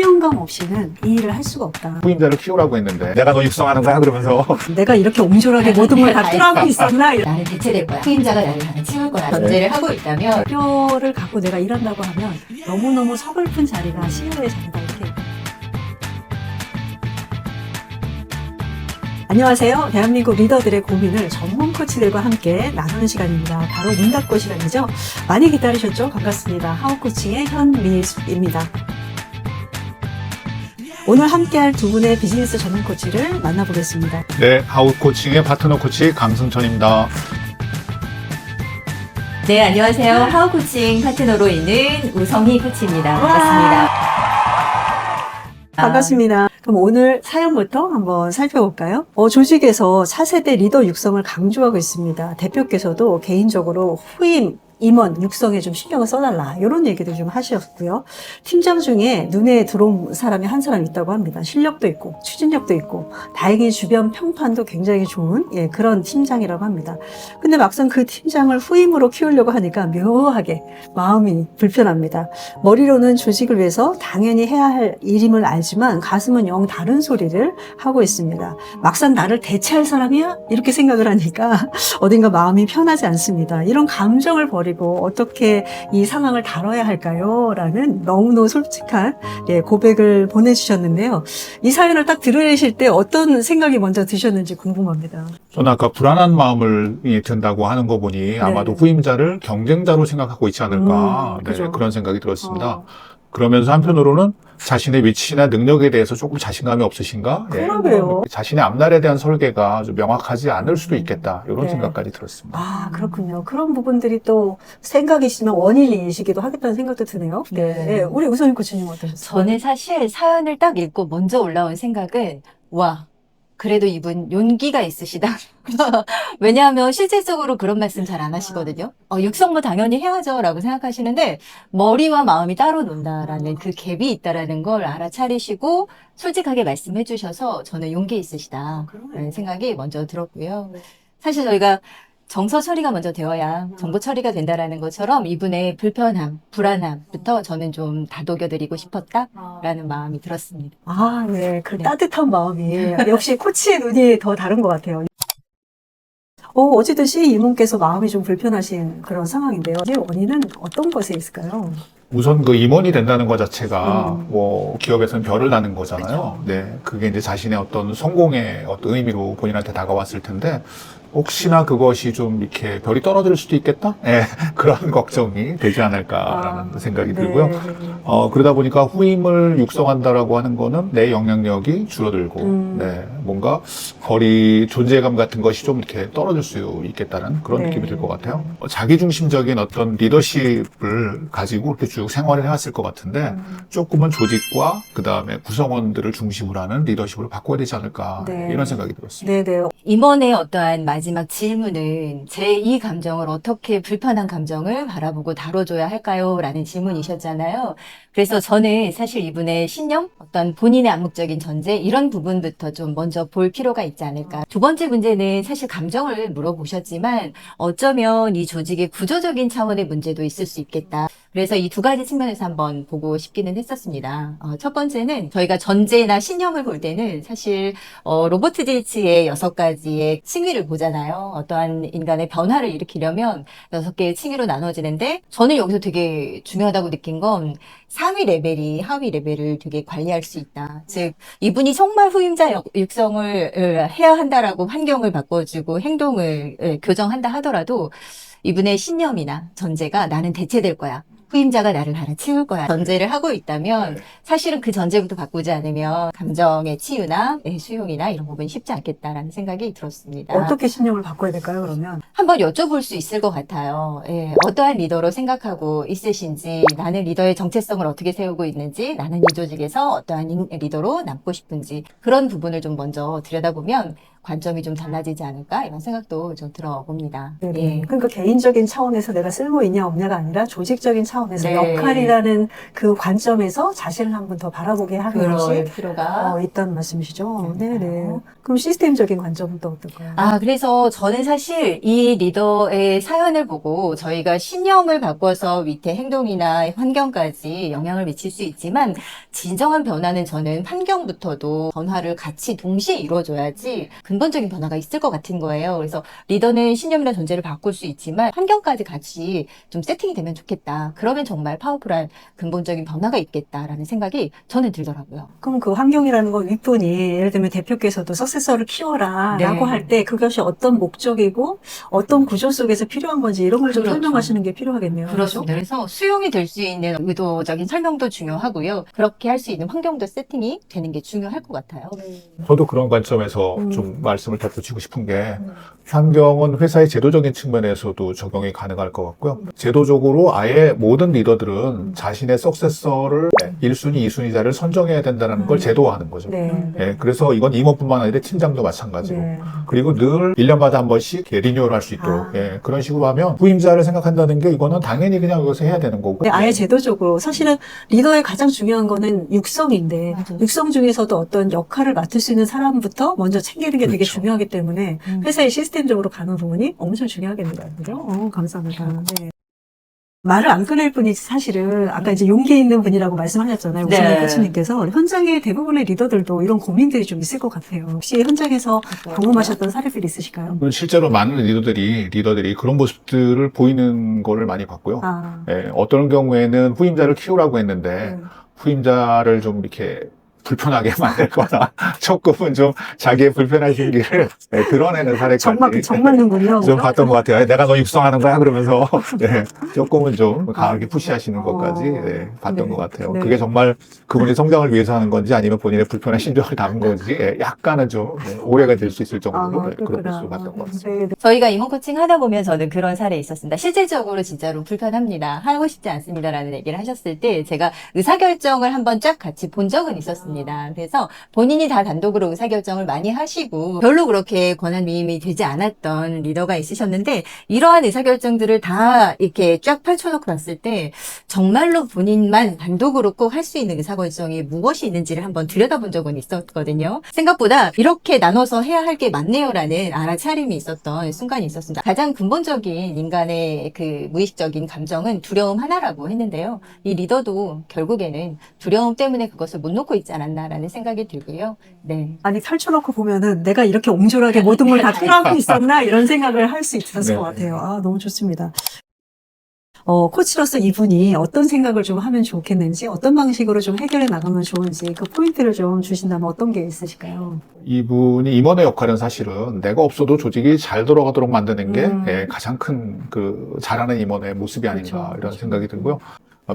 사명감 없이는 이 일을 할 수가 없다. 후임자를 키우라고 했는데 내가 너 육성하는 거야? 그러면서 내가 이렇게 옹졸하게 모든 걸 다 필요하고 있었나? 나는 대체될 거야. 후임자가 나를 채울 거야. 전제를 하고 있다면 뼈를 갖고 내가 일한다고 하면 너무너무 서글픈 자리가 CEO의 자리다 이렇게. 안녕하세요. 대한민국 리더들의 고민을 전문 코치들과 함께 나누는 시간입니다. 바로 문 닫고 시간이죠. 많이 기다리셨죠? 반갑습니다. 하우코칭의 현미숙입니다. 오늘 함께할 두 분의 비즈니스 전문 코치를 만나보겠습니다. 네, 하우코칭의 파트너 코치 강승천입니다. 네, 안녕하세요. 하우코칭 파트너로 있는 우성희 코치입니다. 반갑습니다. 반갑습니다. 그럼 오늘 사연부터 한번 살펴볼까요? 조직에서 차세대 리더 육성을 강조하고 있습니다. 대표께서도 개인적으로 후임, 임원 육성에 좀 신경을 써달라 이런 얘기도 좀 하셨고요. 팀장 중에 눈에 들어온 사람이 한 사람 있다고 합니다. 실력도 있고 추진력도 있고 다행히 주변 평판도 굉장히 좋은 그런 팀장이라고 합니다. 근데 막상 그 팀장을 후임으로 키우려고 하니까 묘하게 마음이 불편합니다. 머리로는 조직을 위해서 당연히 해야 할 일임을 알지만 가슴은 영 다른 소리를 하고 있습니다. 막상 나를 대체할 사람이야? 이렇게 생각을 하니까 어딘가 마음이 편하지 않습니다. 이런 감정을 버리고 어떻게 이 상황을 다뤄야 할까요? 라는 너무너무 솔직한 고백을 보내주셨는데요. 이 사연을 딱 들으실 때 어떤 생각이 먼저 드셨는지 궁금합니다. 저는 아까 불안한 마음을 든다고 하는 거 보니 아마도 후임자를 경쟁자로 생각하고 있지 않을까 그죠. 그런 생각이 들었습니다. 그러면서 한편으로는 자신의 위치나 능력에 대해서 조금 자신감이 없으신가? 그러게요. 자신의 앞날에 대한 설계가 좀 명확하지 않을 수도 있겠다. 이런 네. 생각까지 들었습니다. 아, 그렇군요. 그런 부분들이 또 생각이시면 원인이시기도 하겠다는 생각도 드네요. 네. 우리 우선희 코치님 어떠셨어요? 저는 사실 사연을 딱 읽고 먼저 올라온 생각은 와, 그래도 이분 용기가 있으시다. 왜냐하면 실질적으로 그런 말씀 잘 안 하시거든요. 육성도 당연히 해야죠 라고 생각하시는데 머리와 마음이 따로 논다라는 그 갭이 있다라는 걸 알아차리시고 솔직하게 말씀해 주셔서 저는 용기 있으시다 라는 생각이 먼저 들었고요. 라실 저희가 정서 처리가 먼저 되어야 정보 처리가 된다라는 것처럼 이분의 불편함, 불안함부터 저는 좀 다독여드리고 싶었다라는 마음이 들었습니다. 아, 네. 그 네. 따뜻한 마음이 역시 코치의 눈이 더 다른 것 같아요. 어찌듯이 이분께서 마음이 좀 불편하신 그런 상황인데요. 이 원인은 어떤 것에 있을까요? 우선 그 임원이 된다는 것 자체가 뭐 기업에서는 별을 나는 거잖아요. 네, 그게 이제 자신의 어떤 성공의 어떤 의미로 본인한테 다가왔을 텐데 혹시나 그것이 좀 이렇게 별이 떨어질 수도 있겠다? 네, 그런 걱정이 되지 않을까라는 생각이 들고요. 그러다 보니까 후임을 육성한다라고 하는 거는 내 영향력이 줄어들고, 네, 뭔가 거리 존재감 같은 것이 좀 이렇게 떨어질 수 있겠다는 그런 네. 느낌이 들 것 같아요. 자기중심적인 어떤 리더십을 가지고 이렇게 쭉 생활을 해왔을 것 같은데 조금은 조직과 그 다음에 구성원들을 중심으로 하는 리더십으로 바꿔야 되지 않을까 네. 이런 생각이 들었습니다. 네네. 임원의 어떠한 마지막 질문은 제 이 감정을 어떻게 불편한 감정을 바라보고 다뤄줘야 할까요? 라는 질문이셨잖아요. 그래서 저는 사실 이분의 신념, 어떤 본인의 암묵적인 전제 이런 부분부터 좀 먼저 볼 필요가 있지 않을까. 두 번째 문제는 사실 감정을 물어보셨지만 어쩌면 이 조직의 구조적인 차원의 문제도 있을 수 있겠다. 그래서 이 두 가지 측면에서 한번 보고 싶기는 했었습니다. 첫 번째는 저희가 전제나 신념을 볼 때는 사실 로버트 질치의 6가지의 칭의를 보잖아요. 어떠한 인간의 변화를 일으키려면 6개의 칭의로 나눠지는데 저는 여기서 되게 중요하다고 느낀 건 상위 레벨이 하위 레벨을 되게 관리할 수 있다. 즉 이분이 정말 후임자 육성을 해야 한다라고 환경을 바꿔주고 행동을 교정한다 하더라도 이분의 신념이나 전제가 나는 대체될 거야. 후임자가 나를 갈아치울 거야. 전제를 하고 있다면 사실은 그 전제부터 바꾸지 않으면 감정의 치유나 수용이나 이런 부분이 쉽지 않겠다라는 생각이 들었습니다. 어떻게 신념을 바꿔야 될까요, 그러면? 한번 여쭤볼 수 있을 것 같아요. 어떠한 리더로 생각하고 있으신지, 나는 리더의 정체성을 어떻게 세우고 있는지, 나는 이 조직에서 어떠한 리더로 남고 싶은지 그런 부분을 좀 먼저 들여다보면 관점이 좀 달라지지 않을까 이런 생각도 좀 들어봅니다. 네네. 그러니까 개인적인 차원에서 내가 쓸모 있냐 없냐가 아니라 조직적인 차원 그래서 네. 역할이라는 그 관점에서 자신을 한 번 더 바라보게 하는 그럴 것이 필요가 있다는 말씀이시죠. 네. 네네. 그럼 시스템적인 관점은 또 어떨까요? 그래서 저는 사실 이 리더의 사연을 보고 저희가 신념을 바꿔서 밑에 행동이나 환경까지 영향을 미칠 수 있지만 진정한 변화는 저는 환경부터도 변화를 같이 동시에 이루어줘야지 근본적인 변화가 있을 것 같은 거예요. 그래서 리더는 신념이나 존재를 바꿀 수 있지만 환경까지 같이 좀 세팅이 되면 좋겠다. 그러면 정말 파워풀한 근본적인 변화가 있겠다라는 생각이 저는 들더라고요. 그럼 그 환경이라는 건 윗분이 예를 들면 대표께서도 석세서를 키워라 네. 라고 할 때 그것이 어떤 목적이고 어떤 구조 속에서 필요한 건지 이런 걸 좀 그렇죠. 설명하시는 게 필요하겠네요. 그렇습니다. 그래서 수용이 될 수 있는 의도적인 설명도 중요하고요. 그렇게 할 수 있는 환경도 세팅이 되는 게 중요할 것 같아요. 저도 그런 관점에서 음. 좀 말씀을 덧붙이고 싶은 게 환경은 회사의 제도적인 측면에서도 적용이 가능할 것 같고요. 제도적으로 아예 모든 리더들은 자신의 석세서를 1순위, 2순위자를 선정해야 된다는 걸 제도화하는 거죠. 네. 예, 그래서 이건 임원뿐만 아니라 팀장도 마찬가지고 네. 그리고 늘 1년마다 한 번씩 리뉴얼 할 수 있도록 예, 그런 식으로 하면 후임자를 생각한다는 게 이거는 당연히 그냥 여기서 해야 되는 거고 네, 아예 제도적으로 사실은 리더의 가장 중요한 거는 육성인데 맞아요. 육성 중에서도 어떤 역할을 맡을 수 있는 사람부터 먼저 챙기는 게 되게 그렇죠. 중요하기 때문에 회사의 시스템적으로 가는 부분이 엄청 중요하겠네요. 그죠? 감사합니다. 네. 말을 안 꺼낼 분이 사실은 아까 이제 용기 있는 분이라고 말씀하셨잖아요. 네. 우승희 코치님께서 현장의 대부분의 리더들도 이런 고민들이 좀 있을 것 같아요. 혹시 현장에서 경험하셨던 사례들이 있으실까요? 실제로 많은 리더들이 그런 모습들을 보이는 거를 많이 봤고요. 아, 예, 어떤 경우에는 후임자를 키우라고 했는데 후임자를 좀 이렇게 불편하게 만들거나 조금은 좀 자기의 불편한 심기를 드러내는 사례까지 정말는군요. 좀 봤던 것 같아요. 내가 너 육성하는 거야? 그러면서 네, 조금은 좀 강하게 푸시하시는 것까지 네, 봤던 네. 것 같아요. 네. 그게 정말 그분의 성장을 위해서 하는 건지 아니면 본인의 불편한 심정을 담은 건지 예, 약간은 좀 오해가 될 수 있을 정도로 네, 그런 모습을 봤던 것 같습니다. 네, 저희가 임원 코칭 하다 보면 저는 그런 사례 있었습니다. 실질적으로 진짜로 불편합니다. 하고 싶지 않습니다라는 얘기를 하셨을 때 제가 의사결정을 한번 쫙 같이 본 적은 있었습니다. 그래서 본인이 다 단독으로 의사결정을 많이 하시고 별로 그렇게 권한위임이 되지 않았던 리더가 있으셨는데 이러한 의사결정들을 다 이렇게 쫙 펼쳐놓고 봤을 때 정말로 본인만 단독으로 꼭 할 수 있는 의사결정이 무엇이 있는지를 한번 들여다본 적은 있었거든요. 생각보다 이렇게 나눠서 해야 할 게 많네요라는 알아차림이 있었던 순간이 있었습니다. 가장 근본적인 인간의 그 무의식적인 감정은 두려움 하나라고 했는데요. 이 리더도 결국에는 두려움 때문에 그것을 못 놓고 있지 않았나라는 생각이 들고요. 네. 아니 펼쳐놓고 보면은 내가 이렇게 옹졸하게 모든 걸 다 끌어안고 있었나 이런 생각을 할 수 있었을 네. 것 같아요. 아, 너무 좋습니다. 코치로서 이분이 어떤 생각을 좀 하면 좋겠는지, 어떤 방식으로 좀 해결해 나가면 좋은지 그 포인트를 좀 주신다면 어떤 게 있으실까요? 이분이 임원의 역할은 사실은 내가 없어도 조직이 잘 돌아가도록 만드는 게 예, 가장 큰 그 잘하는 임원의 모습이 아닌가 그렇죠. 이런 생각이 들고요.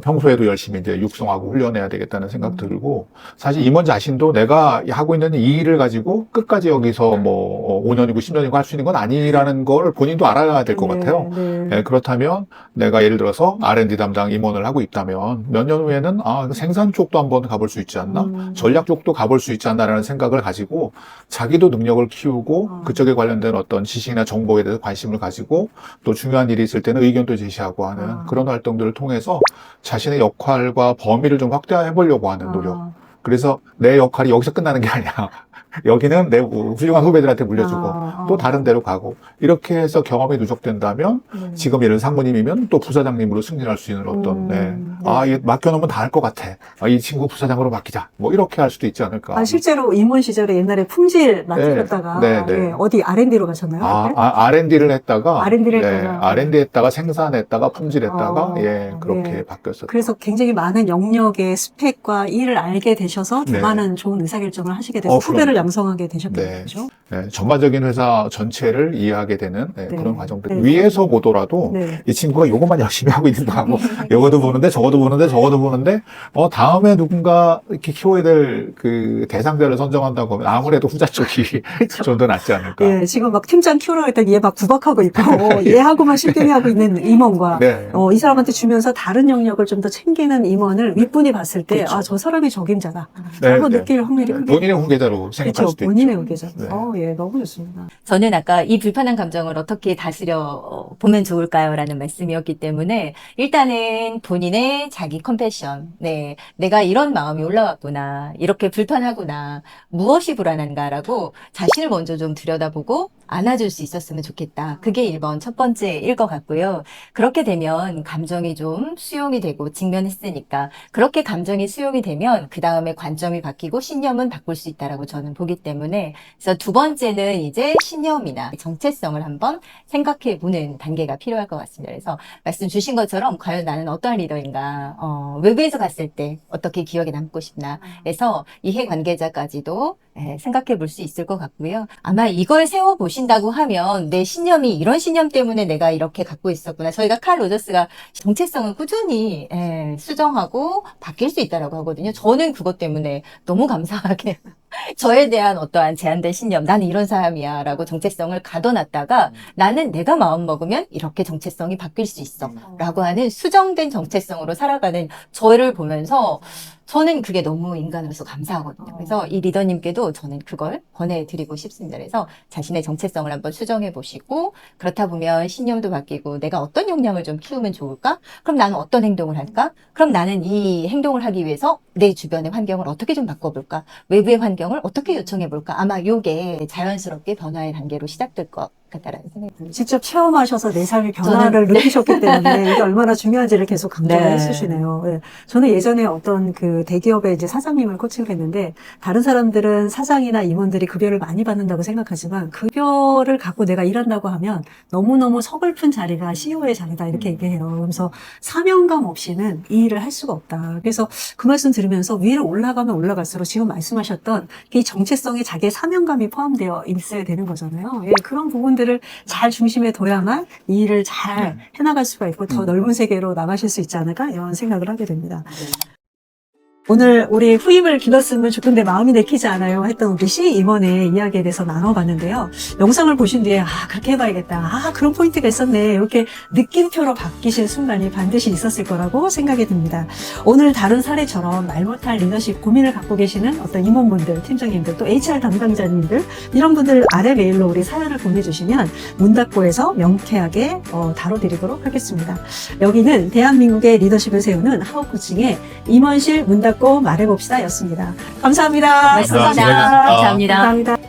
평소에도 열심히 이제 육성하고 훈련해야 되겠다는 생각 들고 사실 임원 자신도 내가 하고 있는 이 일을 가지고 끝까지 여기서 뭐 5년이고 10년이고 할 수 있는 건 아니라는 걸 본인도 알아야 될 것 같아요. 네. 예, 그렇다면 내가 예를 들어서 R&D 담당 임원을 하고 있다면 몇 년 후에는 생산 쪽도 한번 가볼 수 있지 않나? 전략 쪽도 가볼 수 있지 않나라는 생각을 가지고 자기도 능력을 키우고 그쪽에 관련된 어떤 지식이나 정보에 대해서 관심을 가지고 또 중요한 일이 있을 때는 의견도 제시하고 하는 그런 활동들을 통해서 자신의 역할과 범위를 좀 확대해 보려고 하는 노력. 그래서 내 역할이 여기서 끝나는 게 아니야. 여기는 내 훌륭한 후배들한테 물려주고 또 다른 데로 가고 이렇게 해서 경험이 누적된다면 지금 예를 상무님이면 또 부사장님으로 승진할 수 있는 어떤 얘 맡겨놓으면 다 할 것 같아. 이 친구 부사장으로 맡기자. 뭐 이렇게 할 수도 있지 않을까. 실제로 임원 시절에 옛날에 품질 맡으셨다가 네. 어디 R&D로 가셨나요? R&D를 했다가 R&D를 했다가 R&D 했다가 생산했다가 품질했다가 그렇게 바뀌었어요. 그래서 굉장히 많은 영역의 스펙과 일을 알게 되셔서 더 네. 많은 좋은 의사결정을 하시게 돼서 후배를 양성하게 되셨겠죠. 그죠? 네, 전반적인 회사 전체를 이해하게 되는 그런 과정들. 네. 위에서 보더라도 네. 이 친구가 요것만 열심히 하고 있는 거 하고 요거도 보는데 저거도 보는데 다음에 누군가 이렇게 키워야 될 그 대상자를 선정한다고 하면 아무래도 후자 쪽이 좀 더 낫지 않을까. 예, 지금 막 팀장 키우라고 했더니 얘 막 구박하고 있고 얘하고만 실등하고 있는 임원과 네. 이 사람한테 주면서 다른 영역을 좀 더 챙기는 임원을 윗분이 봤을 때 그렇죠. 저 사람이 적임자다 네, 라고 네. 느낄 확률이 크게 본인의 후계자로 생각하는 갈 그렇죠. 수도 본인의 있죠. 의견이죠. 네. 예, 너무 좋습니다. 저는 아까 이 불편한 감정을 어떻게 다스려 보면 좋을까요? 라는 말씀이었기 때문에 일단은 본인의 자기 컴패션. 네. 내가 이런 마음이 올라왔구나. 이렇게 불편하구나. 무엇이 불안한가라고 자신을 먼저 좀 들여다보고 안아줄 수 있었으면 좋겠다. 그게 1번 첫 번째일 것 같고요. 그렇게 되면 감정이 좀 수용이 되고 직면했으니까 그렇게 감정이 수용이 되면 그 다음에 관점이 바뀌고 신념은 바꿀 수 있다라고 저는 보기 때문에 그래서 두 번째는 이제 신념이나 정체성을 한번 생각해 보는 단계가 필요할 것 같습니다. 그래서 말씀 주신 것처럼 과연 나는 어떠한 리더인가, 외부에서 갔을 때 어떻게 기억에 남고 싶나. 그래서 이해관계자까지도 생각해 볼 수 있을 것 같고요. 아마 이걸 세워보신다고 하면 내 신념이 이런 신념 때문에 내가 이렇게 갖고 있었구나. 저희가 칼 로저스가 정체성은 꾸준히 수정하고 바뀔 수 있다라고 하거든요. 저는 그것 때문에 너무 감사하게 저에 대한 어떠한 제한된 신념, 나는 이런 사람이야 라고 정체성을 가둬놨다가 나는 내가 마음 먹으면 이렇게 정체성이 바뀔 수 있어 라고 하는 수정된 정체성으로 살아가는 저를 보면서 저는 그게 너무 인간으로서 감사하거든요. 그래서 이 리더님께도 저는 그걸 권해드리고 싶습니다. 그래서 자신의 정체성을 한번 수정해 보시고 그렇다 보면 신념도 바뀌고 내가 어떤 역량을 좀 키우면 좋을까? 그럼 나는 어떤 행동을 할까? 그럼 나는 이 행동을 하기 위해서 내 주변의 환경을 어떻게 좀 바꿔볼까? 외부의 환경을 어떻게 요청해 볼까? 아마 이게 자연스럽게 변화의 단계로 시작될 것 같다라는 생각이 듭니다. 직접 체험하셔서 내 삶의 변화를 느끼셨기 때문에 이게 얼마나 중요한지를 계속 강조를 네. 해주시네요. 예. 저는 예전에 어떤 그 대기업의 이제 사장님을 코칭을 했는데 다른 사람들은 사장이나 임원들이 급여를 많이 받는다고 생각하지만 급여를 갖고 내가 일한다고 하면 너무너무 서글픈 자리가 CEO의 자리다 이렇게 얘기해요. 그러면서 사명감 없이는 이 일을 할 수가 없다. 그래서 그 말씀 들으면서 위로 올라가면 올라갈수록 지금 말씀하셨던 이 정체성에 자기의 사명감이 포함되어 있어야 되는 거잖아요. 예, 그런 부분들을 잘 중심에 둬야만 이 일을 잘 해나갈 수가 있고 더 넓은 세계로 나가실 수 있지 않을까 이런 생각을 하게 됩니다. 오늘 우리 후임을 길렀으면 좋겠는데 마음이 내키지 않아요 했던 우리 C 임원의 이야기에 대해서 나눠봤는데요. 영상을 보신 뒤에 그렇게 해봐야겠다. 그런 포인트가 있었네. 이렇게 느낌표로 바뀌실 순간이 반드시 있었을 거라고 생각이 듭니다. 오늘 다른 사례처럼 말 못할 리더십 고민을 갖고 계시는 어떤 임원분들, 팀장님들, 또 HR 담당자님들 이런 분들 아래 메일로 우리 사연을 보내주시면 문닫고에서 명쾌하게 다뤄드리도록 하겠습니다. 여기는 대한민국의 리더십을 세우는 하우코칭의 임원실 문닫고 말해봅시다 였습니다. 감사합니다. 말씀하셨습니다. 감사합니다. 감사합니다. 감사합니다.